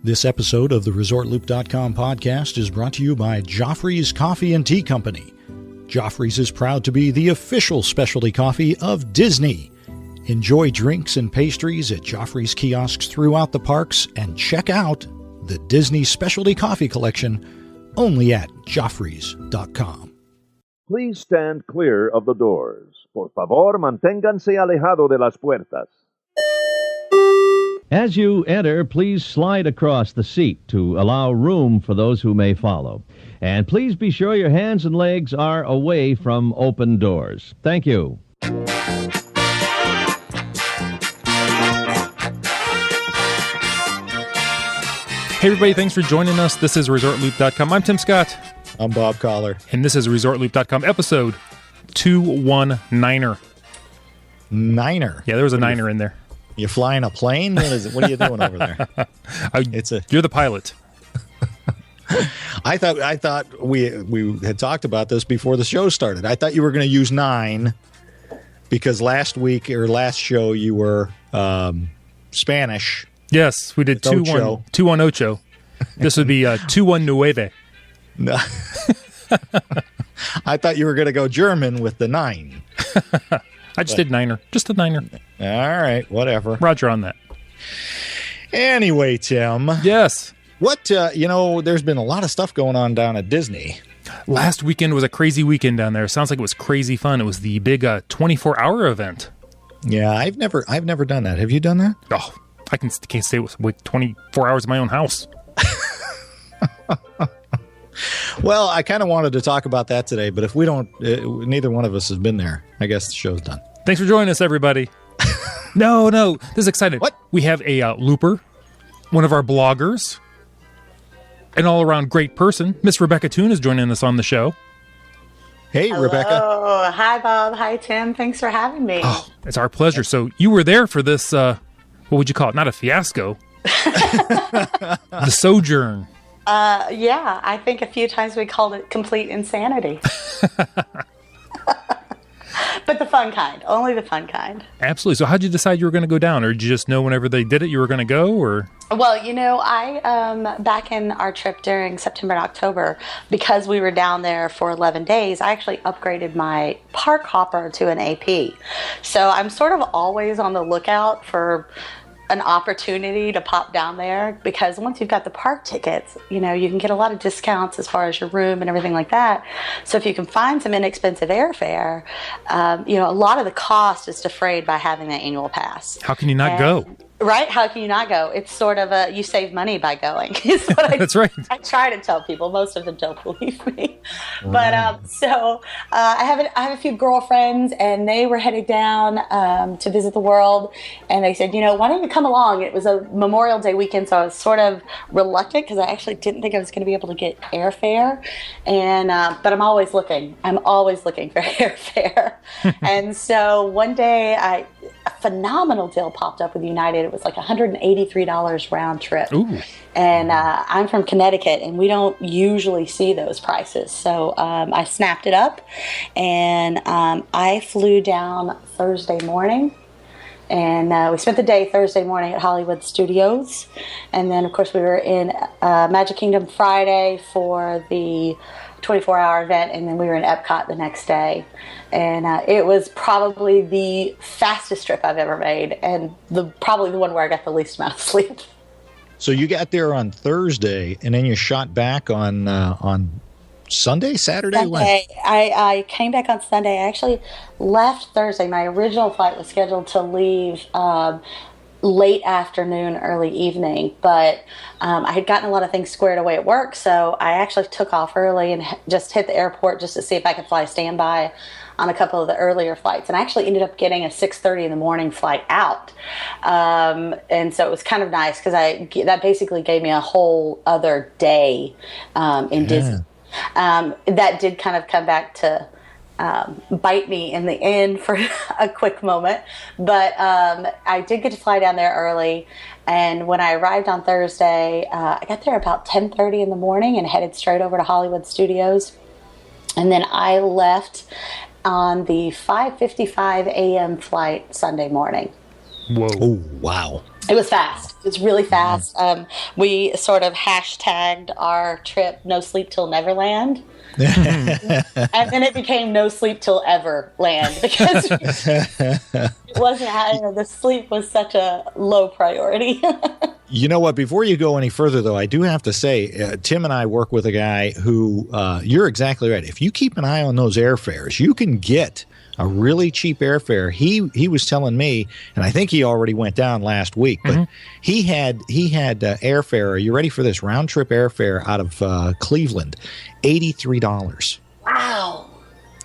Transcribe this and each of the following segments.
This episode of the ResortLoop.com podcast is brought to you by Joffrey's Coffee and Tea Company. Joffrey's is proud to be the official specialty coffee of Disney. Enjoy drinks and pastries at Joffrey's kiosks throughout the parks and check out the Disney Specialty Coffee Collection only at Joffreys.com. Please stand clear of the doors. Por favor, manténganse alejado de las puertas. As you enter, please slide across the seat to allow room for those who may follow. And please be sure your hands and legs are away from open doors. Thank you. Hey, everybody, thanks for joining us. This is ResortLoop.com. I'm Tim Scott. I'm Bob Collar. And this is ResortLoop.com episode 219er. Niner. Yeah, there was a niner in there. You flying a plane? What is it? What are you doing over there? You're the pilot. I thought we had talked about this before the show started. I thought you were going to use 9 because last week or last show you were Spanish. Yes, we did 2-1-8. This would be 2-1-9. No. I thought you were going to go German with the 9. I just did niner. Just a niner. All right, whatever. Roger on that. Anyway, Tim. Yes. What, there's been a lot of stuff going on down at Disney. Last weekend was a crazy weekend down there. Sounds like it was crazy fun. It was the big 24-hour event. Yeah, I've never done that. Have you done that? Oh, I can't stay with 24 hours in my own house. Well, I kind of wanted to talk about that today, but if we don't, neither one of us has been there. I guess the show's done. Thanks for joining us, everybody. No, this is exciting. What? We have a looper, one of our bloggers, an all-around great person. Miss Rebecca Toon is joining us on the show. Hey, Hello. Rebecca. Hi, Bob. Hi, Tim. Thanks for having me. Oh, it's our pleasure. So you were there for this, what would you call it? Not a fiasco. The sojourn. Yeah, I think a few times we called it complete insanity. But the fun kind. Only the fun kind. Absolutely. So how'd you decide you were going to go down? Or did you just know whenever they did it you were going to go? Or Well, I back in our trip during September and October, because we were down there for 11 days, I actually upgraded my park hopper to an AP. So I'm sort of always on the lookout for an opportunity to pop down there, because once you've got the park tickets, you can get a lot of discounts as far as your room and everything like that. So if you can find some inexpensive airfare, a lot of the cost is defrayed by having that annual pass. How can you not go? Right? How can you not go? It's sort of you save money by going. That's right. I try to tell people. Most of them don't believe me. But I have a few girlfriends, and they were headed down to visit the world, and they said, why don't you come along? It was a Memorial Day weekend, so I was sort of reluctant because I actually didn't think I was going to be able to get airfare. And but I'm always looking. I'm always looking for airfare. And so one day a phenomenal deal popped up with United. It was like $183 round trip. Ooh. And I'm from Connecticut, and we don't usually see those prices. So I snapped it up, and I flew down Thursday morning. And we spent the day Thursday morning at Hollywood Studios. And then, of course, we were in Magic Kingdom Friday for the 24-hour event, and then we were in Epcot the next day. And it was probably the fastest trip I've ever made, and probably the one where I got the least amount of sleep. So you got there on Thursday, and then you shot back on Sunday, Saturday? Sunday. I came back on Sunday. I actually left Thursday. My original flight was scheduled to leave late afternoon, early evening, but I had gotten a lot of things squared away at work, so I actually took off early and just hit the airport just to see if I could fly standby on a couple of the earlier flights, and I actually ended up getting a 6:30 in the morning flight out, and so it was kind of nice because that basically gave me a whole other day in Disney. That did kind of come back to bite me in the end for a quick moment, but I did get to fly down there early, and when I arrived on Thursday, I got there about 10:30 in the morning and headed straight over to Hollywood Studios, and then I left on the 5:55 a.m. flight Sunday morning. Whoa. Oh, wow. It was fast. It was really fast. We sort of hashtagged our trip "No Sleep Till Neverland," and then it became "No Sleep Till Everland" because it wasn't. The sleep was such a low priority. You know what? Before you go any further, though, I do have to say, Tim and I work with a guy who, you're exactly right. If you keep an eye on those airfares, you can get a really cheap airfare. He was telling me, and I think he already went down last week, but he had airfare. Are you ready for this? Round trip airfare out of Cleveland, $83. Wow.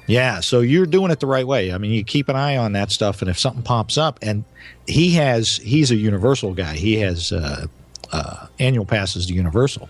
Yeah, so you're doing it the right way. I mean, you keep an eye on that stuff, and if something pops up, and he's a Universal guy. He has annual passes to Universal.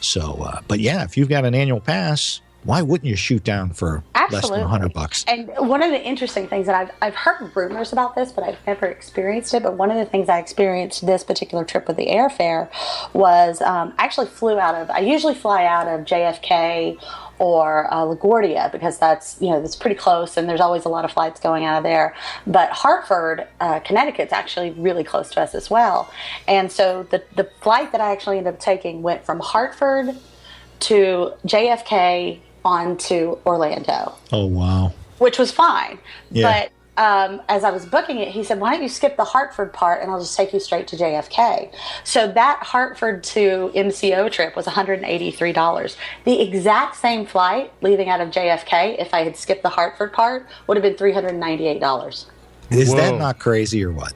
So, but yeah, if you've got an annual pass, why wouldn't you shoot down for less than $100? And one of the interesting things, and I've heard rumors about this, but I've never experienced it. But one of the things I experienced this particular trip with the airfare was I actually I usually fly out of JFK or LaGuardia because that's pretty close, and there's always a lot of flights going out of there. But Hartford, Connecticut's actually really close to us as well. And so the flight that I actually ended up taking went from Hartford to JFK on to Orlando. Oh, wow. Which was fine. Yeah. But as I was booking it, he said, why don't you skip the Hartford part and I'll just take you straight to JFK. So that Hartford to MCO trip was $183. The exact same flight leaving out of JFK, if I had skipped the Hartford part, would have been $398. Is that not crazy or what?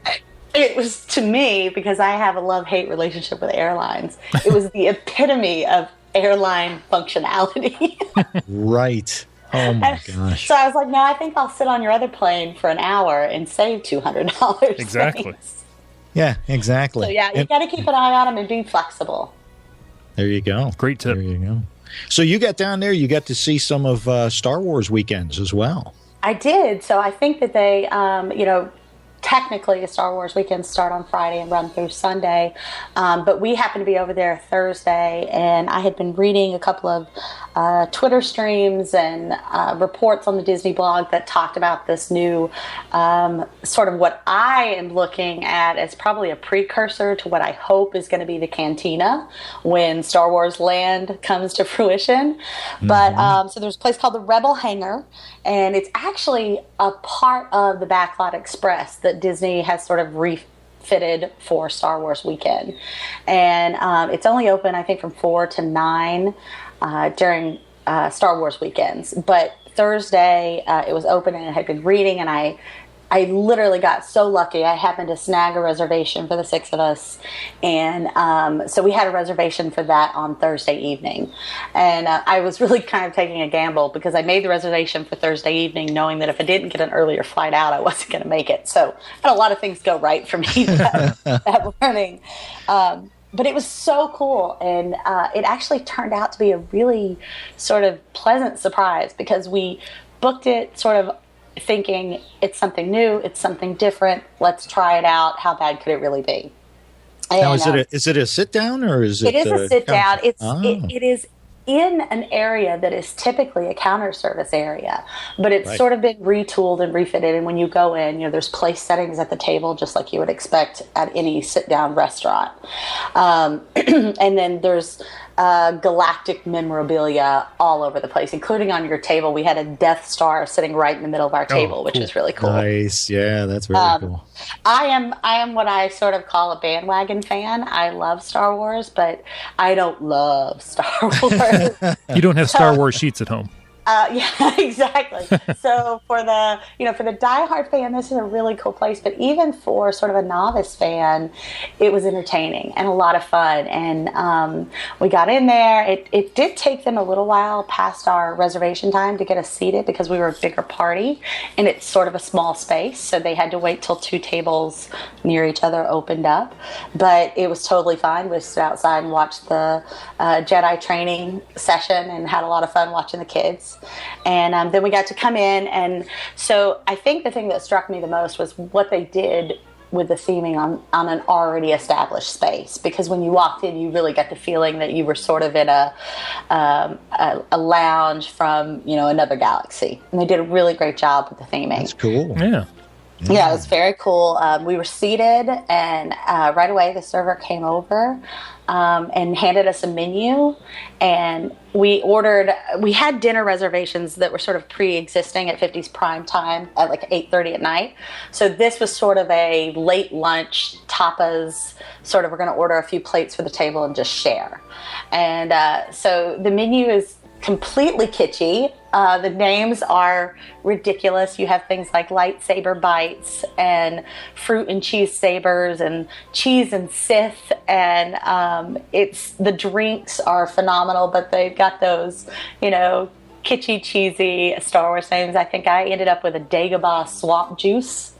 It was, to me, because I have a love-hate relationship with airlines, it was the epitome of airline functionality. Right. Oh my gosh. So I was like, no, I think I'll sit on your other plane for an hour and save $200. Exactly. Thanks. Yeah, exactly. So yeah, you got to keep an eye on them and be flexible. There you go. Great tip. There you go. So you got down there, you got to see some of Star Wars weekends as well. I did. So I think that they, technically, the Star Wars weekends start on Friday and run through Sunday. But we happened to be over there Thursday, and I had been reading a couple of Twitter streams and reports on the Disney blog that talked about this new sort of what I am looking at as probably a precursor to what I hope is going to be the cantina when Star Wars Land comes to fruition. But so there's a place called the Rebel Hangar, and it's actually a part of the Backlot Express that Disney has sort of refitted for Star Wars weekend. And it's only open, I think, from 4 to 9 during Star Wars weekends. But Thursday, it was open, and I had been reading, and I literally got so lucky. I happened to snag a reservation for the 6 of us. And so we had a reservation for that on Thursday evening. And I was really kind of taking a gamble because I made the reservation for Thursday evening knowing that if I didn't get an earlier flight out, I wasn't going to make it. So I had a lot of things go right for me that morning. But it was so cool. And it actually turned out to be a really sort of pleasant surprise because we booked it sort of thinking it's something new, it's something different, let's try it out, how bad could it really be? And, now, is it a sit down or is it? It is a sit down. It is in an area that is typically a counter service area, but it's sort of been retooled and refitted. And when you go in, there's place settings at the table, just like you would expect at any sit down restaurant. And then there's galactic memorabilia all over the place, including on your table. We had a Death Star sitting right in the middle of our table, which is really cool. Nice. Yeah, that's very cool. I am what I sort of call a bandwagon fan. I love Star Wars, but I don't love Star Wars. You don't have Star Wars sheets at home. Yeah, exactly. So for the diehard fan, this is a really cool place. But even for sort of a novice fan, it was entertaining and a lot of fun. And we got in there. It did take them a little while past our reservation time to get us seated because we were a bigger party, and it's sort of a small space. So they had to wait till 2 tables near each other opened up. But it was totally fine. We stood outside and watched the Jedi training session and had a lot of fun watching the kids. And then we got to come in, and so I think the thing that struck me the most was what they did with the theming on an already established space, because when you walked in, you really got the feeling that you were sort of in a lounge from another galaxy, and they did a really great job with the theming. That's cool. Yeah. Yeah, it was very cool. We were seated, and right away the server came over and handed us a menu. And we had dinner reservations that were sort of pre-existing at 50's prime time at like 8:30 at night. So this was sort of a late lunch tapas, sort of we're going to order a few plates for the table and just share. And so the menu is completely kitschy. The names are ridiculous. You have things like lightsaber bites and fruit and cheese sabers and cheese and Sith, and the drinks are phenomenal, but they've got those, kitschy, cheesy Star Wars names. I think I ended up with a Dagobah swamp juice.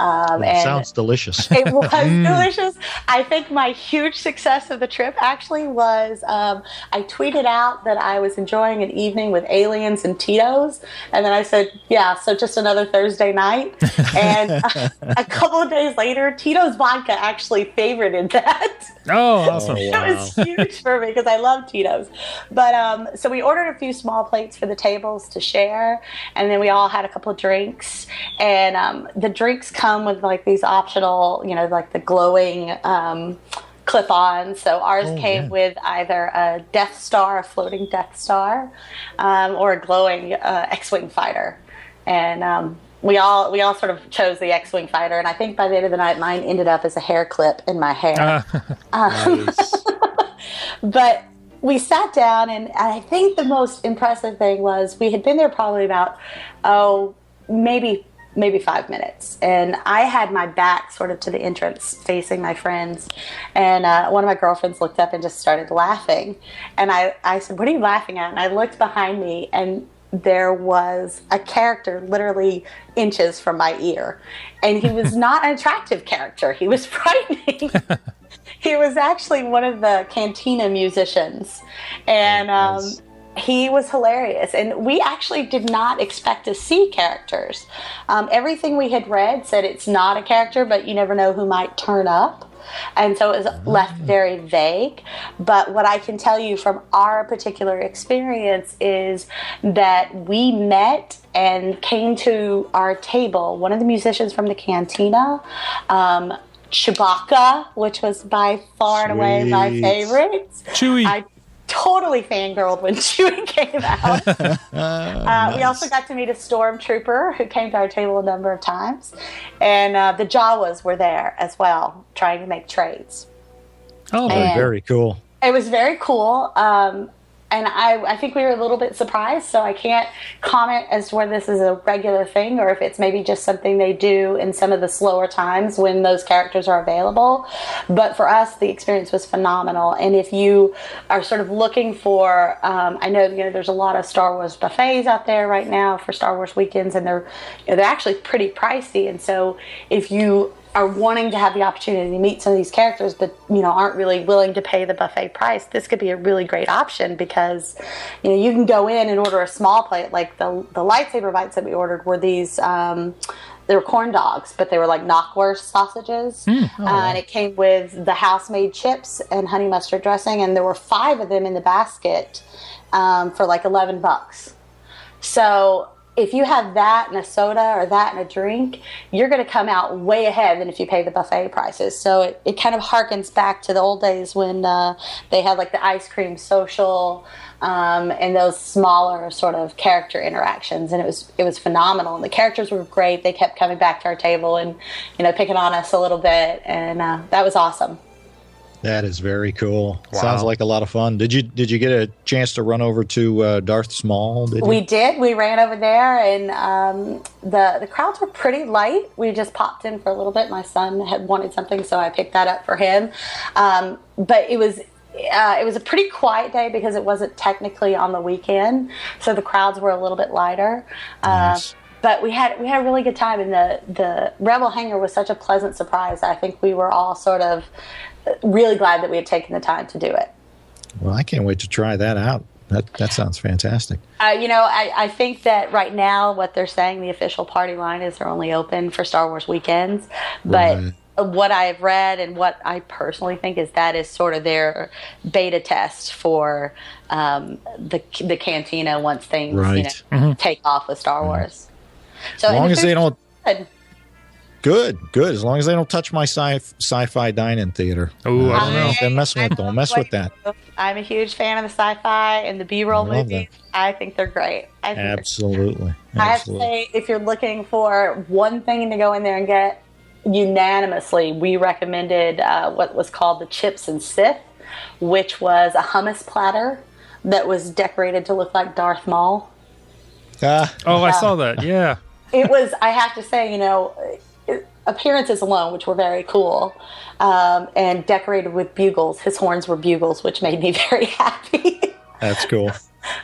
And sounds delicious. It was delicious. I think my huge success of the trip actually was I tweeted out that I was enjoying an evening with aliens and Tito's, and then I said, yeah, so just another Thursday night. And a couple of days later, Tito's vodka actually favorited that. Oh, awesome. It was huge for me because I love Tito's. But so we ordered a few small plates for the tables to share, and then we all had a couple of drinks. And the drinks come with like these optional, like the glowing clip-ons. So ours came with either a Death Star, a floating Death Star, or a glowing X-Wing fighter. And we all sort of chose the X-Wing fighter, and I think by the end of the night, mine ended up as a hair clip in my hair. Nice. But we sat down, and I think the most impressive thing was we had been there probably about, maybe 5 minutes. And I had my back sort of to the entrance facing my friends. And one of my girlfriends looked up and just started laughing. And I said, what are you laughing at? And I looked behind me, and there was a character literally inches from my ear. And he was not an attractive character. He was frightening. He was actually one of the cantina musicians. And he was hilarious. And we actually did not expect to see characters. Everything we had read said it's not a character, but you never know who might turn up. And so it was left very vague. But what I can tell you from our particular experience is that we met and came to our table, one of the musicians from the cantina, Chewbacca, which was by far and away my favorite. Chewie. I totally fangirled when Chewie came out. Nice. We also got to meet a stormtrooper who came to our table a number of times. And the Jawas were there as well, trying to make trades. Oh, Very cool. It was very cool. And I think we were a little bit surprised, so I can't comment as to whether this is a regular thing or if it's maybe just something they do in some of the slower times when those characters are available. But for us, the experience was phenomenal. And if you are sort of looking for, I know there's a lot of Star Wars buffets out there right now for Star Wars weekends, and they're actually pretty pricey. And so if you are wanting to have the opportunity to meet some of these characters but aren't really willing to pay the buffet price, this could be a really great option because you can go in and order a small plate. Like the lightsaber bites that we ordered were these they were corn dogs, but they were like knockwurst sausages. And it came with the house-made chips and honey mustard dressing, and there were 5 of them in the basket for like $11. So if you have that and a soda or that and a drink, you're going to come out way ahead than if you pay the buffet prices. So it kind of harkens back to the old days when they had like the ice cream social and those smaller sort of character interactions. And it was phenomenal. And the characters were great. They kept coming back to our table and, picking on us a little bit. And that was awesome. That is very cool. Wow. Sounds like a lot of fun. Did you get a chance to run over to Darth Small? We did. We ran over there, and the crowds were pretty light. We just popped in for a little bit. My son had wanted something, so I picked that up for him. But it was a pretty quiet day because it wasn't technically on the weekend, so the crowds were a little bit lighter. Nice. But we had a really good time, and the Rebel Hangar was such a pleasant surprise. I think we were all sort of really glad that we had taken the time to do it. Well, I can't wait to try that out. That sounds fantastic. I think that right now what they're saying, the official party line, is they're only open for Star Wars weekends. But Right. what I've read and what I personally think is that is sort of their beta test for the cantina once things Right. take off with Star Wars. So As long as they don't. Good. Good. As long as they don't touch my sci-fi dine-in theater. Oh, I don't know. Don't mess with that. I'm a huge fan of the sci-fi and the B-roll I love movies. I think they're great. Absolutely. I have to say, if you're looking for one thing to go in there and get, unanimously, we recommended what was called the Chips and Sith, which was a hummus platter that was decorated to look like Darth Maul. I saw that. Yeah. It was, I have to say, appearances alone, which were very cool, and decorated with bugles. His horns were bugles, which made me very happy. That's cool.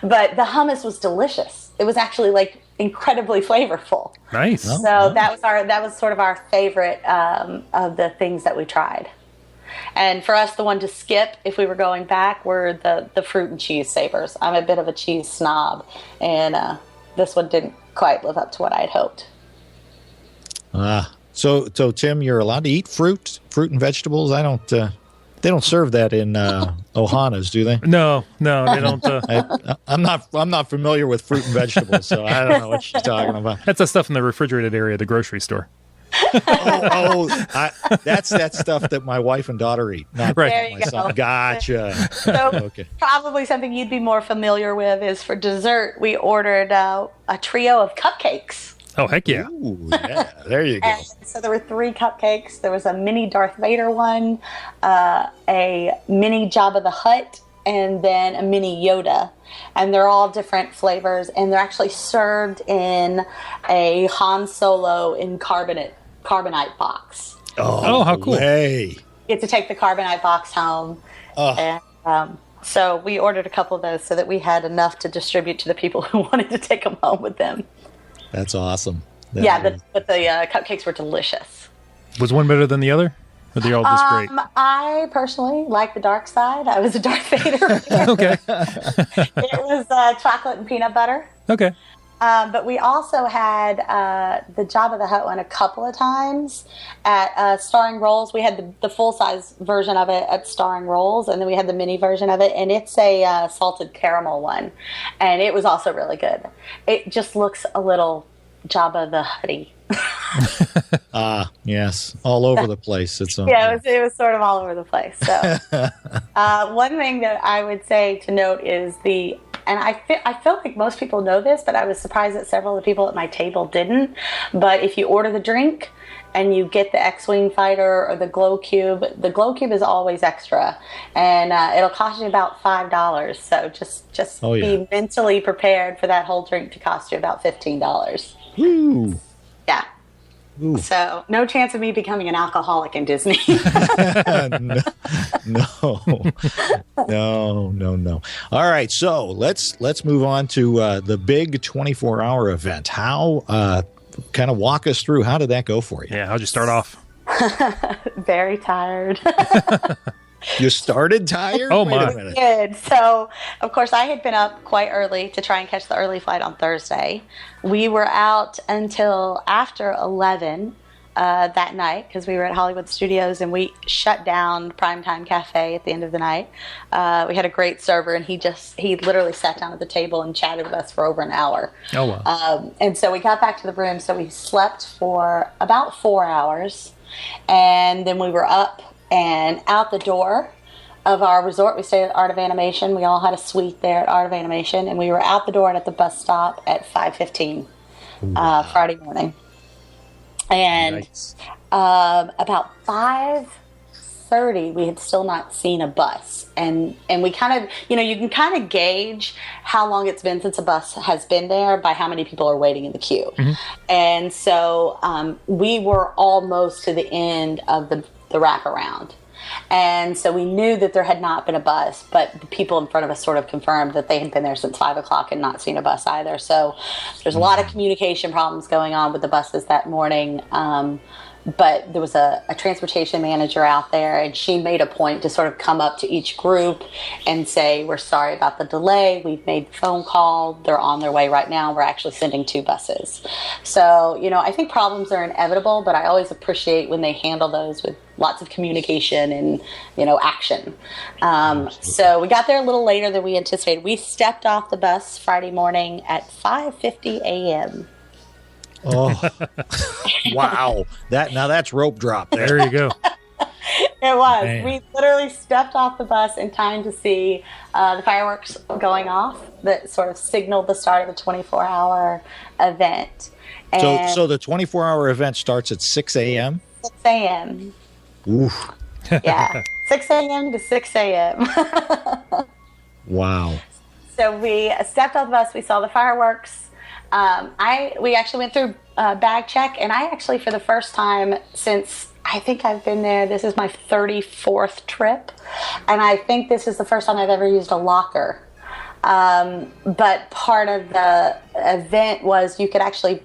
But the hummus was delicious. It was actually incredibly flavorful. Nice. So that was sort of our favorite of the things that we tried. And for us, the one to skip if we were going back were the fruit and cheese savers. I'm a bit of a cheese snob, and this one didn't quite live up to what I had hoped. So Tim, you're allowed to eat fruit and vegetables. I don't. They don't serve that in Ohana's, do they? No, they don't. I'm not familiar with fruit and vegetables, so I don't know what she's talking about. That's the stuff in the refrigerated area of the grocery store. That's that stuff that my wife and daughter eat. Not Right. There you my son. go. Gotcha. So Okay. probably something you'd be more familiar with is for dessert, we ordered a trio of cupcakes. Oh, heck yeah. Ooh, yeah. There you go. And so there were 3 cupcakes. There was a mini Darth Vader one, a mini Jabba the Hutt, and then a mini Yoda. And they're all different flavors, and they're actually served in a Han Solo in carbonite box. Oh, how cool. Hey. You get to take the carbonite box home. Oh. And so we ordered a couple of those so that we had enough to distribute to the people who wanted to take them home with them. That's awesome. But the cupcakes were delicious. Was one better than the other? Or they all just great? I personally like the dark side. I was a Darth Vader. Okay. It was chocolate and peanut butter. Okay. But we also had the Jabba the Hutt one a couple of times at Starring Rolls. We had the full-size version of it at Starring Rolls, and then we had the mini version of it, and it's a salted caramel one. And it was also really good. It just looks a little Jabba the Hutty. Yes. All over the place. It was sort of all over the place. So one thing that I would say to note is and I feel like most people know this, but I was surprised that several of the people at my table didn't. But if you order the drink and you get the X-Wing fighter or the glow cube is always extra, and it'll cost you about $5. So just be mentally prepared for that whole drink to cost you about $15. Ooh. Yeah. Ooh. So no chance of me becoming an alcoholic in Disney. No. All right, so let's move on to the big 24-hour event. How kind of walk us through? How did that go for you? Yeah, how'd you start off? Very tired. You started tired? Oh, Wait my. a minute. Did. So, of course, I had been up quite early to try and catch the early flight on Thursday. We were out until after 11 that night because we were at Hollywood Studios, and we shut down Primetime Cafe at the end of the night. We had a great server, and he literally sat down at the table and chatted with us for over an hour. Oh, wow. And so we got back to the room, so we slept for about 4 hours, and then we were up and out the door of our resort. We stayed at Art of Animation. We all had a suite there at Art of Animation, and we were out the door and at the bus stop at 5:15 Friday morning. And Nice. About 5:30, we had still not seen a bus, and we kind of, you can kind of gauge how long it's been since a bus has been there by how many people are waiting in the queue. Mm-hmm. And so we were almost to the end of the wraparound. And so we knew that there had not been a bus, but the people in front of us sort of confirmed that they had been there since 5 o'clock and not seen a bus either. So there's a lot of communication problems going on with the buses that morning. But there was a transportation manager out there, and she made a point to sort of come up to each group and say, we're sorry about the delay. We've made the phone call. They're on their way right now. We're actually sending 2 buses. So, I think problems are inevitable, but I always appreciate when they handle those with lots of communication and, action. So we got there a little later than we anticipated. We stepped off the bus Friday morning at 5:50 a.m. Oh, wow. That's rope drop there. There you go. It was. Man. We literally stepped off the bus in time to see the fireworks going off that sort of signaled the start of the 24-hour event. And So the 24-hour event starts at 6 a.m.? 6 a.m. Oof. Yeah. 6 a.m. to 6 a.m. Wow. So we stepped off the bus. We saw the fireworks. We actually went through bag check, and I actually, for the first time since I think I've been there, this is my 34th trip, and I think this is the first time I've ever used a locker. But part of the event was you could actually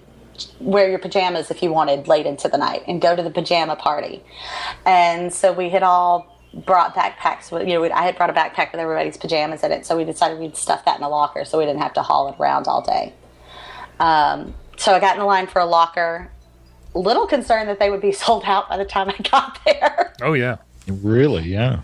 wear your pajamas if you wanted late into the night and go to the pajama party. And so we had all brought backpacks. I had brought a backpack with everybody's pajamas in it, so we decided we'd stuff that in a locker so we didn't have to haul it around all day. So I got in the line for a locker. Little concerned that they would be sold out by the time I got there. Oh, yeah. Really? Yeah.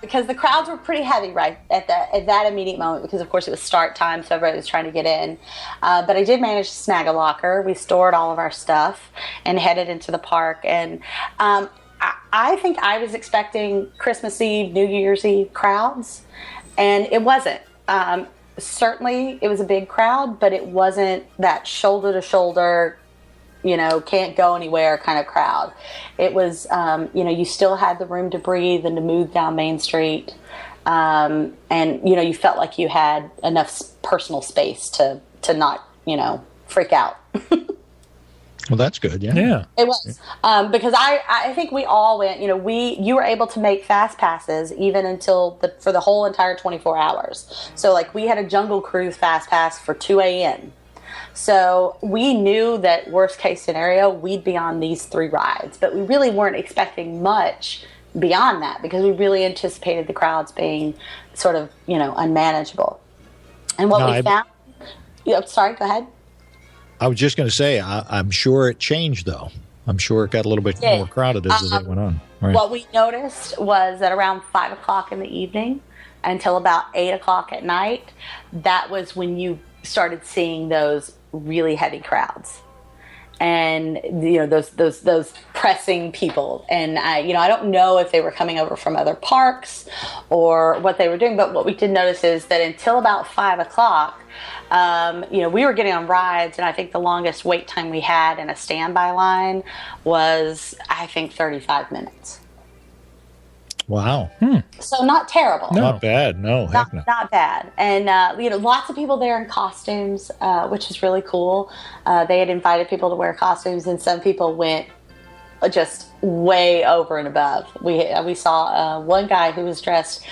Because the crowds were pretty heavy right at that immediate moment, because of course it was start time, so everybody was trying to get in. But I did manage to snag a locker. We stored all of our stuff and headed into the park. And I think I was expecting Christmas Eve, New Year's Eve crowds, and it wasn't. Certainly it was a big crowd, but it wasn't that shoulder to shoulder, can't go anywhere kind of crowd. It was, you still had the room to breathe and to move down Main Street. And, you felt like you had enough personal space to not, freak out. Well, that's good. Yeah. Yeah. It was. Because I think we all went, you were able to make fast passes even for the whole entire 24 hours. So like we had a Jungle Cruise fast pass for 2 a.m. So we knew that worst case scenario, we'd be on these 3 rides, but we really weren't expecting much beyond that because we really anticipated the crowds being sort of, unmanageable. And what we found, sorry, go ahead. I was just going to say, I'm sure it changed, though. I'm sure it got a little bit more crowded as the day went on. Right. What we noticed was that around 5 o'clock in the evening until about 8 o'clock at night, that was when you started seeing those really heavy crowds. And those pressing people, and I don't know if they were coming over from other parks or what they were doing, but what we did notice is that until about 5 o'clock, we were getting on rides, and I think the longest wait time we had in a standby line was, I think, 35 minutes. Wow. So not terrible. Not bad. No, heck no. Not bad. And, lots of people there in costumes, which is really cool. They had invited people to wear costumes, and some people went just way over and above. We saw one guy who was dressed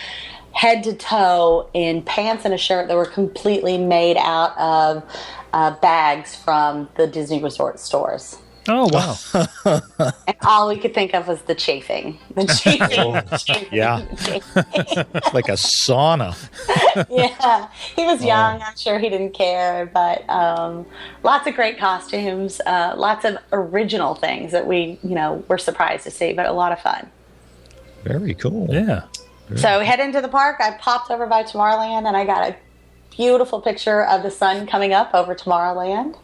head to toe in pants and a shirt that were completely made out of bags from the Disney Resort stores. Oh, wow. And all we could think of was the chafing. Yeah. Like a sauna. Yeah. He was young. I'm sure he didn't care. But lots of great costumes, lots of original things that we, were surprised to see, but a lot of fun. Very cool. Yeah. So we head into the park. I popped over by Tomorrowland, and I got a beautiful picture of the sun coming up over Tomorrowland,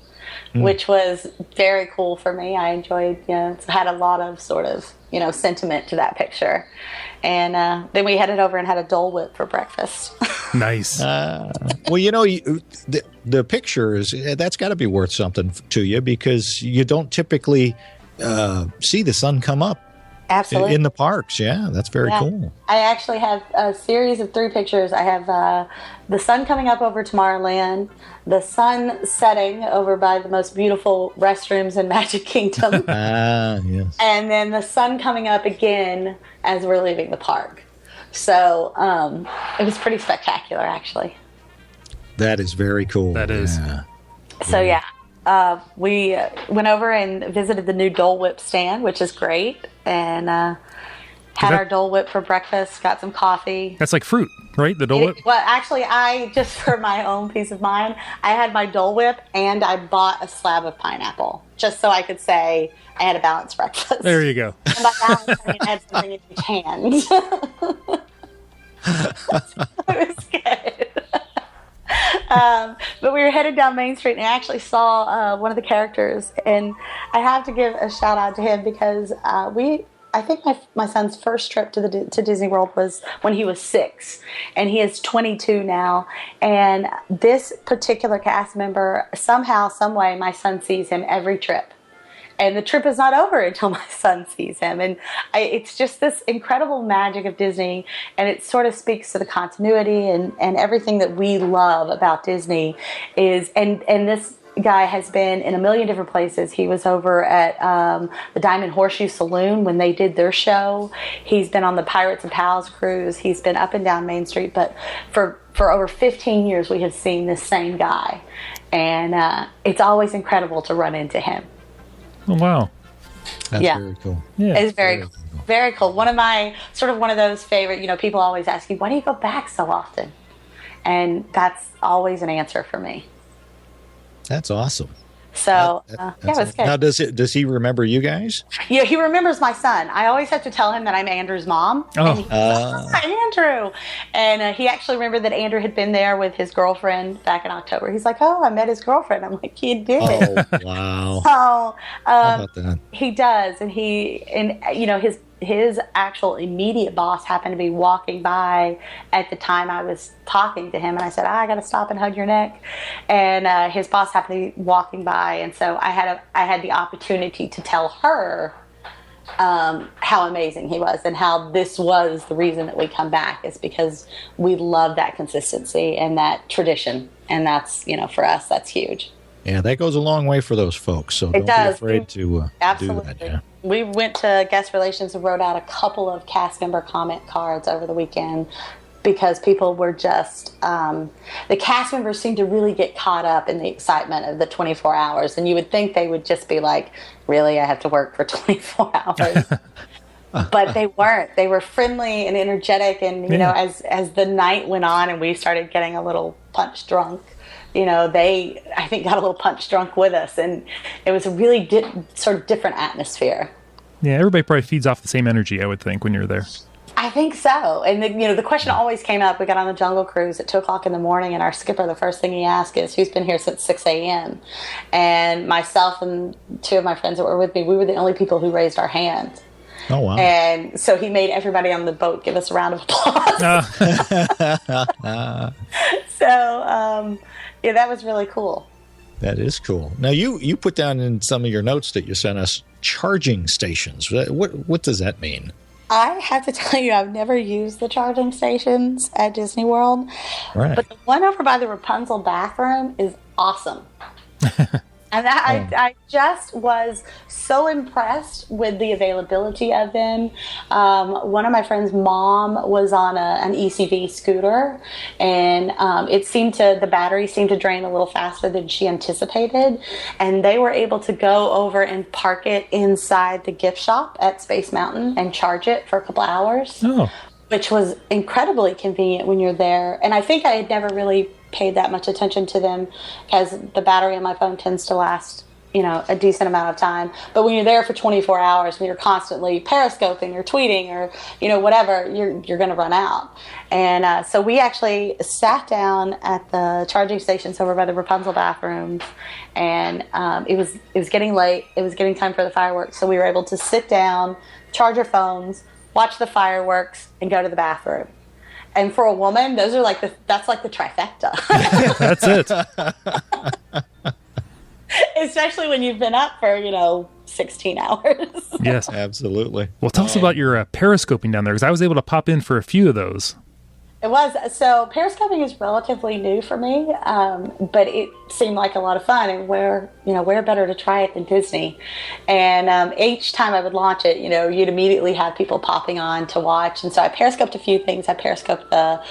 which was very cool for me. I enjoyed, it's had a lot of sort of, sentiment to that picture. And then we headed over and had a Dole Whip for breakfast. Nice. Well, the picture that's got to be worth something to you because you don't typically see the sun come up. Absolutely. In the parks. Yeah, that's very cool. I actually have a series of 3 pictures. I have the sun coming up over Tomorrowland, the sun setting over by the most beautiful restrooms in Magic Kingdom, yes. and then the sun coming up again as we're leaving the park. So it was pretty spectacular, actually. That is very cool. That is. Yeah. So, we went over and visited the new Dole Whip stand, which is great, and had our Dole Whip for breakfast, got some coffee. That's like fruit, right? The Dole Whip? Well, actually, just for my own peace of mind, I had my Dole Whip and I bought a slab of pineapple just so I could say I had a balanced breakfast. There you go. And by balanced, I mean I had something in each hand. It was good. But we were headed down Main Street, and I actually saw one of the characters, and I have to give a shout out to him because I think my son's first trip to Disney World was when he was 6, and he is 22 now. And this particular cast member, somehow, some way, my son sees him every trip. And the trip is not over until my son sees him. And it's just this incredible magic of Disney. And it sort of speaks to the continuity and everything that we love about Disney is, and this guy has been in a million different places. He was over at the Diamond Horseshoe Saloon when they did their show. He's been on the Pirates and Pals cruise. He's been up and down Main Street. But for over 15 years, we have seen this same guy. And it's always incredible to run into him. Oh, wow. That's very cool. Yeah. It's very cool. One of those favorite, people always ask you, why do you go back so often? And that's always an answer for me. That's awesome. So, it was good. Now, does he remember you guys? Yeah, he remembers my son. I always have to tell him that I'm Andrew's mom. Oh. And he's like, Andrew. And he actually remembered that Andrew had been there with his girlfriend back in October. He's like, oh, I met his girlfriend. I'm like, you did. Oh, wow. So, How about that? he does. And his actual immediate boss happened to be walking by at the time I was talking to him, and I said, I got to stop and hug your neck. And his boss happened to be walking by, and so I had the opportunity to tell her how amazing he was and how this was the reason that we come back is because we love that consistency and that tradition, and that's for us that's huge. Yeah, that goes a long way for those folks. So don't be afraid to do that. Yeah. We went to guest relations and wrote out a couple of cast member comment cards over the weekend because people were just, the cast members seemed to really get caught up in the excitement of the 24 hours. And you would think they would just be like, really, I have to work for 24 hours. But they weren't. They were friendly and energetic. And, as the night went on and we started getting a little punch drunk, they, I think, got a little punch drunk with us, and it was a really sort of different atmosphere. Yeah, everybody probably feeds off the same energy, I would think, when you're there. I think so. And, the question always came up. We got on the Jungle Cruise at 2 o'clock in the morning, and our skipper, the first thing he asked is, who's been here since 6 a.m.? And myself and 2 of my friends that were with me, we were the only people who raised our hands. Oh, wow. And so he made everybody on the boat give us a round of applause. So, that was really cool. That is cool. Now, you put down in some of your notes that you sent us charging stations. What does that mean? I have to tell you, I've never used the charging stations at Disney World. Right. But the one over by the Rapunzel bathroom is awesome. And I just was so impressed with the availability of them. One of my friend's mom was on an ECV scooter, and the battery seemed to drain a little faster than she anticipated. And they were able to go over and park it inside the gift shop at Space Mountain and charge it for a couple hours. Oh. Which was incredibly convenient when you're there. And I think I had never really paid that much attention to them because the battery on my phone tends to last, a decent amount of time. But when you're there for 24 hours and you're constantly periscoping or tweeting or, whatever, you're going to run out. And so we actually sat down at the charging stations over by the Rapunzel bathrooms, and it was getting late. It was getting time for the fireworks. So we were able to sit down, charge our phones, watch the fireworks, and go to the bathroom. And for a woman, that's like the trifecta. That's it. Especially when you've been up for, 16 hours. Yes. Absolutely. Well, tell us about your periscoping down there, because I was able to pop in for a few of those. It was. So periscoping is relatively new for me, but it seemed like a lot of fun. And where better to try it than Disney? And each time I would launch it, you'd immediately have people popping on to watch. And so I periscoped a few things. I periscoped the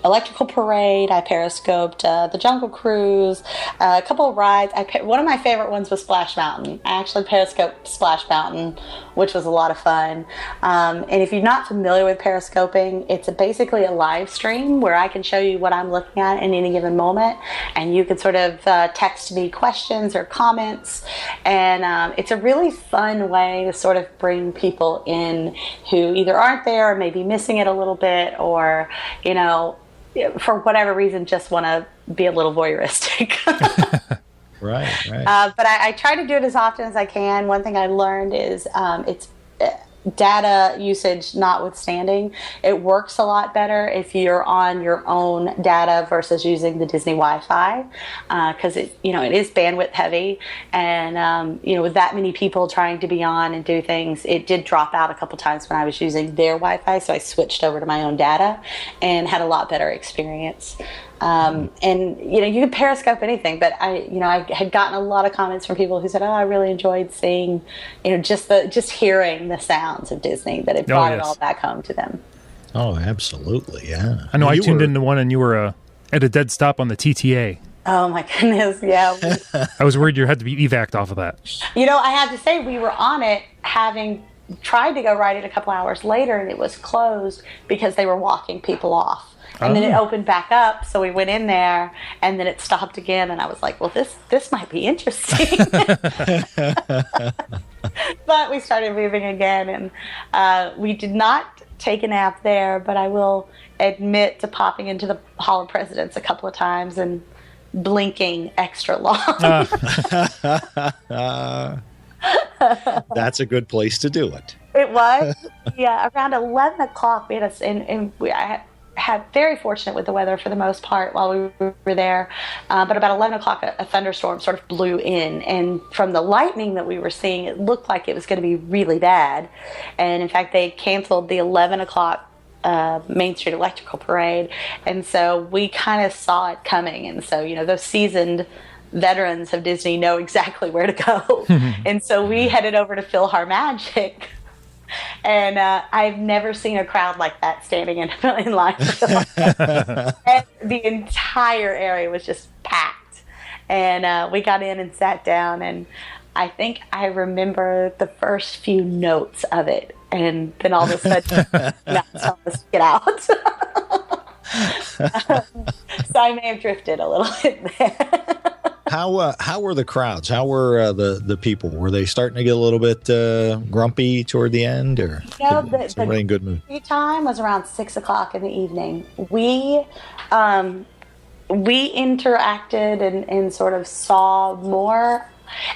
electrical parade. I periscoped the Jungle Cruise, a couple of rides. One of my favorite ones was Splash Mountain. I actually periscoped Splash Mountain, which was a lot of fun. And if you're not familiar with periscoping, it's basically a live stream where I can show you what I'm looking at in any given moment, and you can sort of text me questions or comments. And it's a really fun way to sort of bring people in who either aren't there or maybe missing it a little bit, or for whatever reason, just want to be a little voyeuristic. Right. But I try to do it as often as I can. One thing I learned is it's data usage notwithstanding, it works a lot better if you're on your own data versus using the Disney Wi-Fi, because it is bandwidth heavy, and with that many people trying to be on and do things, it did drop out a couple times when I was using their Wi-Fi, so I switched over to my own data and had a lot better experience. And you can Periscope anything, but I had gotten a lot of comments from people who said, "Oh, I really enjoyed seeing, just hearing the sounds of Disney, that it brought it all back home to them." Oh, absolutely, yeah. I know. I tuned into one, and you were at a dead stop on the TTA. Oh my goodness, yeah. I was worried you had to be evac'd off of that. I had to say, we were on it, having tried to go ride it a couple hours later, and it was closed because they were walking people off. And then it opened back up, so we went in there, and then it stopped again, and I was like, well, this might be interesting. But we started moving again, and we did not take a nap there, but I will admit to popping into the Hall of Presidents a couple of times and blinking extra long. That's a good place to do it. It was. Yeah, around 11 o'clock, we had I had very fortunate with the weather for the most part while we were there, but about 11 o'clock a thunderstorm sort of blew in, and from the lightning that we were seeing, it looked like it was going to be really bad, and in fact they canceled the 11 o'clock Main Street Electrical Parade, and so we kind of saw it coming, and so those seasoned veterans of Disney know exactly where to go. And so we headed over to PhilharMagic. And I've never seen a crowd like that standing in line. And the entire area was just packed. And we got in and sat down, and I think I remember the first few notes of it. And then all of a sudden, told us to get out. So I may have drifted a little bit there. How were the crowds? How were the people? Were they starting to get a little bit grumpy toward the end, or somebody in good mood? The time was around 6 o'clock in the evening. We interacted and sort of saw more,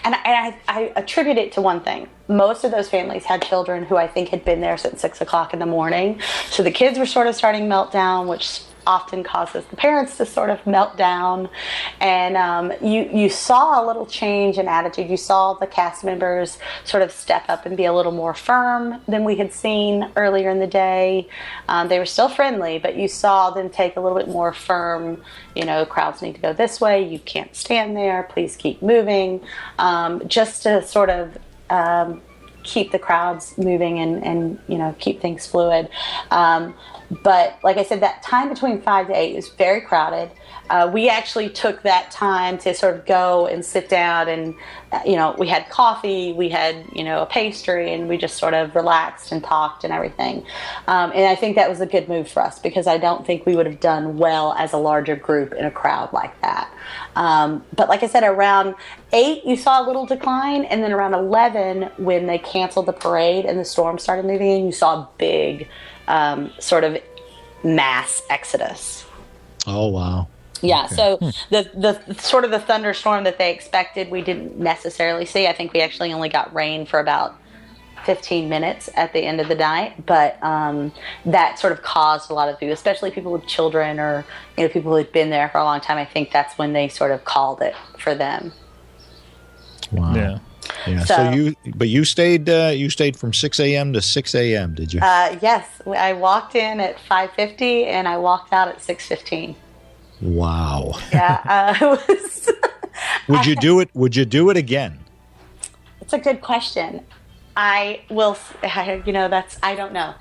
and I attribute it to one thing. Most of those families had children who I think had been there since 6 o'clock in the morning, so the kids were sort of starting to melt down, which often causes the parents to sort of melt down, and you saw a little change in attitude. You saw the cast members sort of step up and be a little more firm than we had seen earlier in the day. They were still friendly, but you saw them take a little bit more firm, crowds need to go this way, you can't stand there, please keep moving, just to sort of keep the crowds moving and keep things fluid. But like I said, that time between 5 to 8 is very crowded. We actually took that time to sort of go and sit down, and we had coffee, we had a pastry, and we just sort of relaxed and talked and everything. And I think that was a good move for us, because I don't think we would have done well as a larger group in a crowd like that. But like I said, around 8 you saw a little decline, and then around 11, when they canceled the parade and the storm started moving in, you saw a big sort of mass exodus. Oh, wow. Yeah, okay. So the sort of the thunderstorm that they expected, we didn't necessarily see. I think we actually only got rain for about 15 minutes at the end of the night, but that sort of caused a lot of people, especially people with children or people who had been there for a long time. I think that's when they sort of called it for them. Wow. Yeah. So you stayed from 6 a.m. to 6 a.m. Did you? Yes, I walked in at 5:50 and I walked out at 6:15. Wow. Yeah. It was. Would you do it? Would you do it again? It's a good question. I will. I don't know.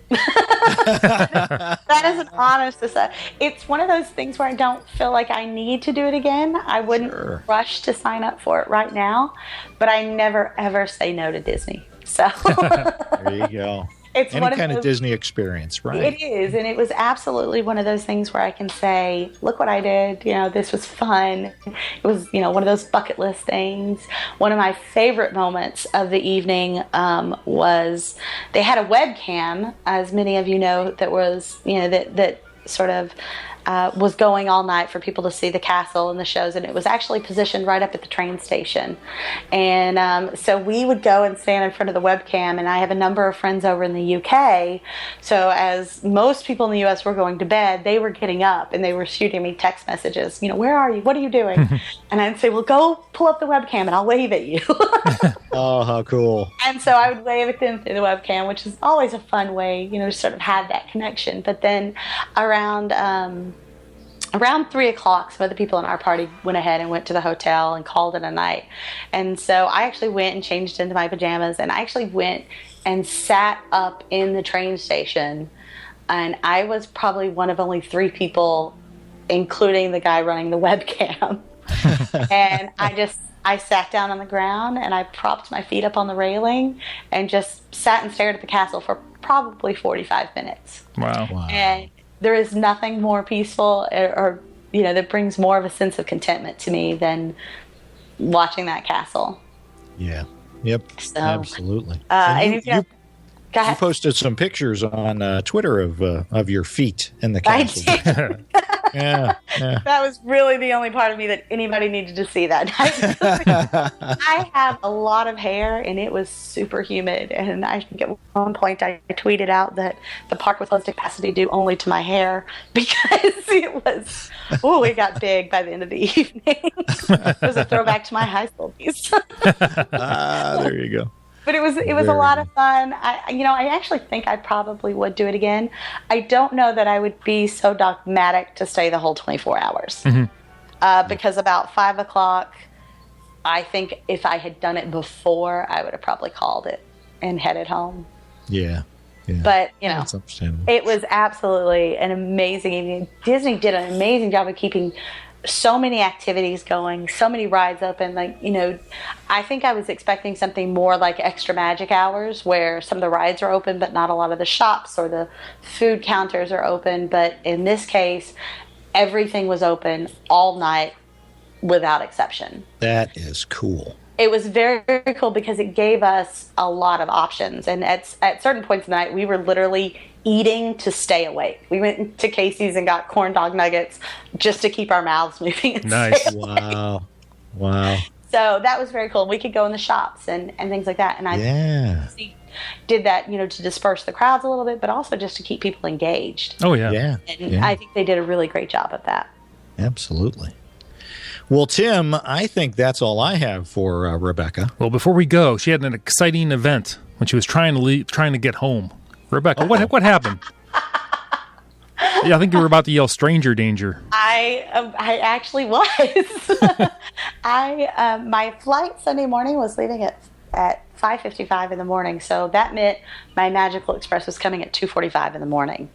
That is an honest assessment. It's one of those things where I don't feel like I need to do it again. I wouldn't rush to sign up for it right now, but I never ever say no to Disney. So there you go. It's any kind of Disney experience, right? It is, and it was absolutely one of those things where I can say, look what I did, this was fun. It was, one of those bucket list things. One of my favorite moments of the evening was they had a webcam, as many of you know, that was, that sort of was going all night for people to see the castle and the shows, and it was actually positioned right up at the train station. And so we would go and stand in front of the webcam, and I have a number of friends over in the UK. So as most people in the US were going to bed, they were getting up and they were shooting me text messages. Where are you? What are you doing? And I'd say, well, go pull up the webcam and I'll wave at you. Oh, how cool. And so I would wave at them through the webcam, which is always a fun way, to sort of have that connection. But then around 3 o'clock, some of the people in our party went ahead and went to the hotel and called it a night. And so I actually went and changed into my pajamas, and I actually went and sat up in the train station. And I was probably one of only 3 people, including the guy running the webcam. And I sat down on the ground and I propped my feet up on the railing and just sat and stared at the castle for probably 45 minutes. Wow. And there is nothing more peaceful or that brings more of a sense of contentment to me than watching that castle. Yeah. Yep. So, absolutely. You posted some pictures on Twitter of your feet in the castle. I did. Yeah. That was really the only part of me that anybody needed to see that night. I have a lot of hair, and it was super humid. And I think at one point I tweeted out that the park was closed to capacity due only to my hair, because it got big by the end of the evening. It was a throwback to my high school days. There you go. But it was a lot of fun. I actually think I probably would do it again. I don't know that I would be so dogmatic to stay the whole 24 hours. Mm-hmm. Because about 5 o'clock, I think if I had done it before, I would have probably called it and headed home. Yeah. But, That's understandable. It was absolutely an amazing evening. Disney did an amazing job of keeping so many activities going, so many rides open. I think I was expecting something more like Extra Magic Hours, where some of the rides are open, but not a lot of the shops or the food counters are open. But in this case, everything was open all night without exception. That is cool. It was very, very cool because it gave us a lot of options. And at certain points in the night, we were literally eating to stay awake. We went to Casey's and got corn dog nuggets just to keep our mouths moving. And nice. stay awake. Wow. So that was very cool. We could go in the shops and things like that. And I did that, to disperse the crowds a little bit, but also just to keep people engaged. Oh, yeah. And I think they did a really great job of that. Absolutely. Well, Tim, I think that's all I have for Rebecca. Well, before we go, she had an exciting event when she was trying to get home. Rebecca, what happened? Yeah, I think you were about to yell "stranger danger." I actually was. My flight Sunday morning was leaving at 5:55 in the morning, so that meant my Magical Express was coming at 2:45 in the morning.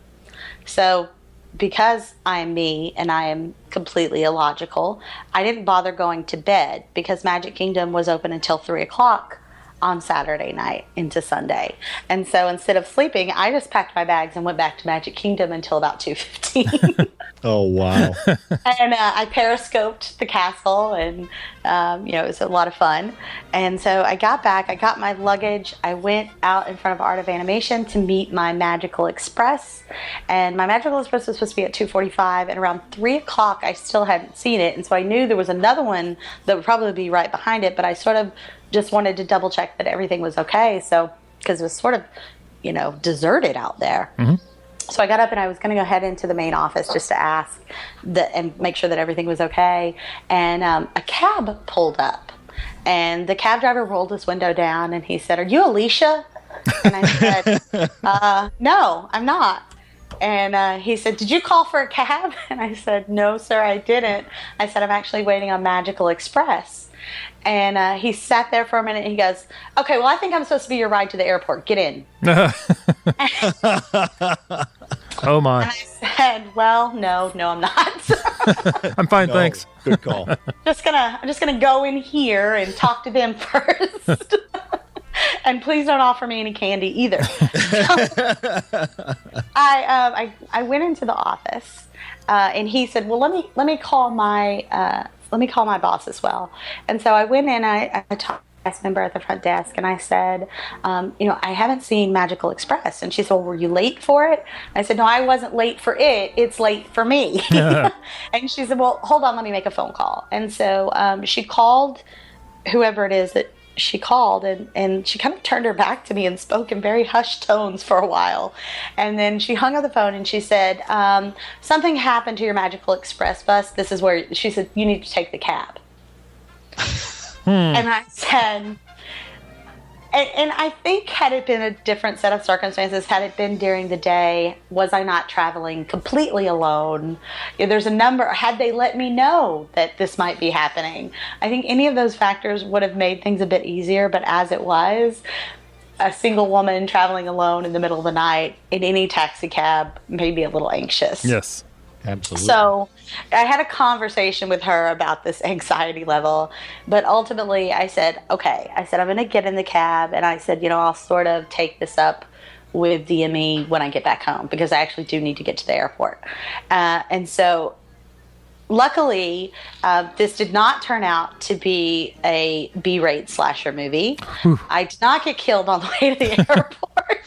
So, because I am me and I am completely illogical, I didn't bother going to bed because Magic Kingdom was open until 3 o'clock on Saturday night into Sunday. And so instead of sleeping, I just packed my bags and went back to Magic Kingdom until about 2:15. Oh, wow. And I periscoped the castle, and it was a lot of fun. And so I got back, I got my luggage, I went out in front of Art of Animation to meet my Magical Express. And my Magical Express was supposed to be at 2:45, and around 3 o'clock I still hadn't seen it. And so I knew there was another one that would probably be right behind it, but I sort of just wanted to double check that everything was okay. So, because it was sort of, deserted out there. Mm-hmm. So I got up and I was going to go head into the main office just to ask and make sure that everything was okay. And a cab pulled up, and the cab driver rolled his window down and he said, "Are you Alicia?" And I said, "No, I'm not." And he said, "Did you call for a cab?" And I said, "No, sir, I didn't." I said, "I'm actually waiting on Magical Express." And he sat there for a minute and he goes, "Okay, well, I think I'm supposed to be your ride to the airport. Get in." Oh, my. And I said, "Well, no, I'm not." I'm fine, thanks. Good call. I'm just gonna go in here and talk to them first. And please don't offer me any candy either. I went into the office, and he said, "Well, let me call my boss as well." And so I went in. I cast member at the front desk, and I said, I haven't seen Magical Express. And she said, well, were you late for it? I said, no, I wasn't late for it. It's late for me. And she said, well, hold on, let me make a phone call. And so she called whoever it is that she called, and she kind of turned her back to me and spoke in very hushed tones for a while. And then she hung up the phone and she said, something happened to your Magical Express bus. This is where, she said, you need to take the cab. And I said, and I think had it been a different set of circumstances, had it been during the day, was I not traveling completely alone? There's a number, had they let me know that this might be happening, I think any of those factors would have made things a bit easier. But as it was, a single woman traveling alone in the middle of the night in any taxi cab made me a little anxious. Yes. Absolutely. So I had a conversation with her about this anxiety level, but ultimately I said, okay, I'm going to get in the cab, and I said, I'll sort of take this up with DME when I get back home, because I actually do need to get to the airport. And so luckily, this did not turn out to be a B-rate slasher movie. I did not get killed on the way to the airport.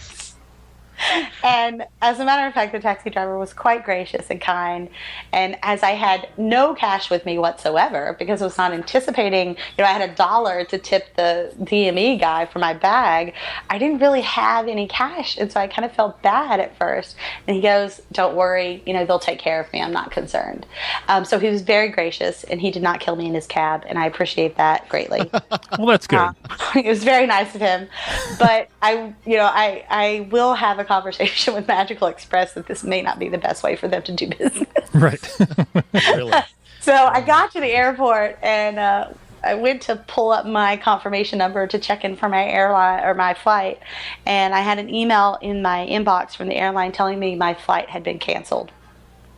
And as a matter of fact, the taxi driver was quite gracious and kind. And as I had no cash with me whatsoever, because I was not anticipating, I had $1 to tip the DME guy for my bag, I didn't really have any cash. And so I kind of felt bad at first. And he goes, don't worry, they'll take care of me. I'm not concerned. So he was very gracious, and he did not kill me in his cab. And I appreciate that greatly. Well, that's good. It was very nice of him. But I will have a conversation with Magical Express that this may not be the best way for them to do business. Right. Really? So I got to the airport, and I went to pull up my confirmation number to check in for my airline or my flight, and I had an email in my inbox from the airline telling me my flight had been canceled.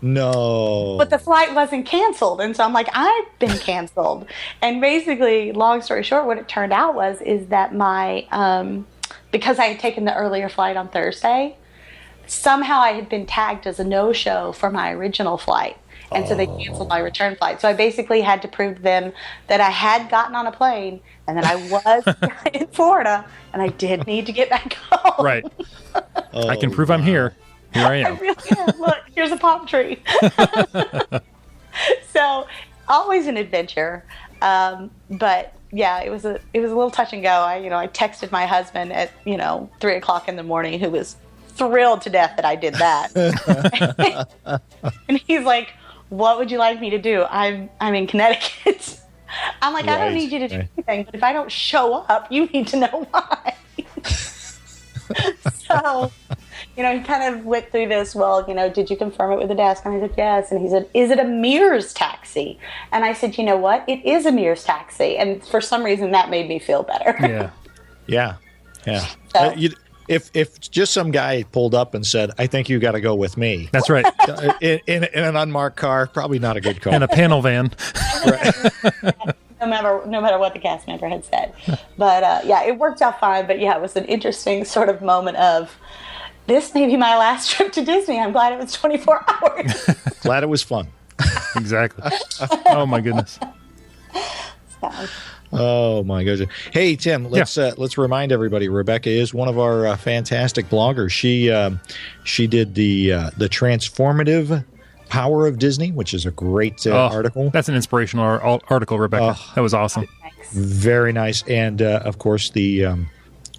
No. But the flight wasn't canceled, and so I'm like, I've been canceled. And basically, long story short, what it turned out is that my because I had taken the earlier flight on Thursday, somehow I had been tagged as a no-show for my original flight. And so they canceled my return flight. So I basically had to prove to them that I had gotten on a plane and that I was in Florida, and I did need to get back home. Right. I can prove I'm here. Here I am. I really am. Look, here's a palm tree. So always an adventure. But yeah, it was a little touch and go. I texted my husband at 3:00 in the morning, who was thrilled to death that I did that. And he's like, "What would you like me to do? I'm in Connecticut." I'm like, I don't need you to do anything, but if I don't show up, you need to know why. So, he kind of went through this, well, did you confirm it with the desk? And I said, yes. And he said, is it a Mears taxi? And I said, you know what? It is a Mears taxi. And for some reason, that made me feel better. Yeah. So, If just some guy pulled up and said, I think you got to go with me. That's right. in an unmarked car, probably not a good call. In a panel van. no matter what the cast member had said. But it worked out fine. But yeah, it was an interesting sort of moment of, this may be my last trip to Disney. I'm glad it was 24 hours. Glad it was fun. Exactly. Oh my goodness. So. Oh my goodness! Hey Tim, let's remind everybody. Rebecca is one of our fantastic bloggers. She did the transformative power of Disney, which is a great article. That's an inspirational article, Rebecca. That was awesome. Very nice, and of course the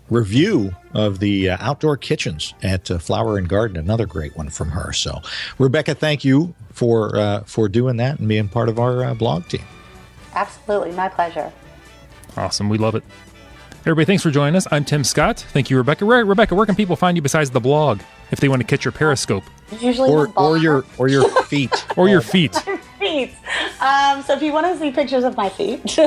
review of the outdoor kitchens at Flower and Garden, another great one from her. So, Rebecca, thank you for doing that and being part of our blog team. Absolutely, my pleasure. Awesome. We love it. Everybody, thanks for joining us. I'm Tim Scott. Thank you, Rebecca. Rebecca, where can people find you besides the blog if they want to catch your Periscope? Usually or your feet. Or your feet. Feet. So if you want to see pictures of my feet,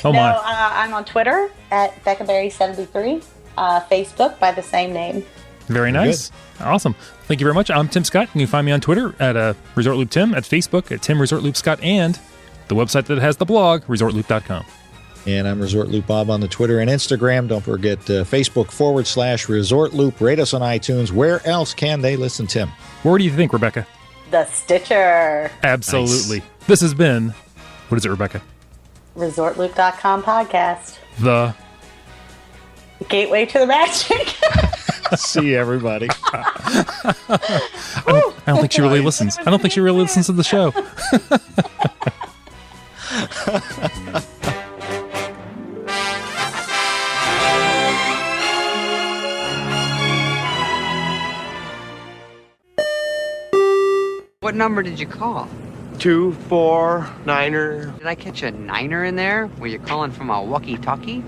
I'm on Twitter at BeccaBerry73, Facebook by the same name. Very nice. Good. Awesome. Thank you very much. I'm Tim Scott. You can find me on Twitter at ResortLoopTim, at Facebook at TimResortLoopScott, and the website that has the blog, ResortLoop.com. And I'm Resort Loop Bob on the Twitter and Instagram. Don't forget Facebook.com/Resort Loop. Rate us on iTunes. Where else can they listen, Tim? Where do you think, Rebecca? The Stitcher. Absolutely. Nice. This has been, what is it, Rebecca? ResortLoop.com podcast. The gateway to the magic. See you, everybody. I don't think she really listens. I don't think she really listens to the show. What number did you call? 249er. Did I catch a niner in there? Were you calling from a walkie-talkie?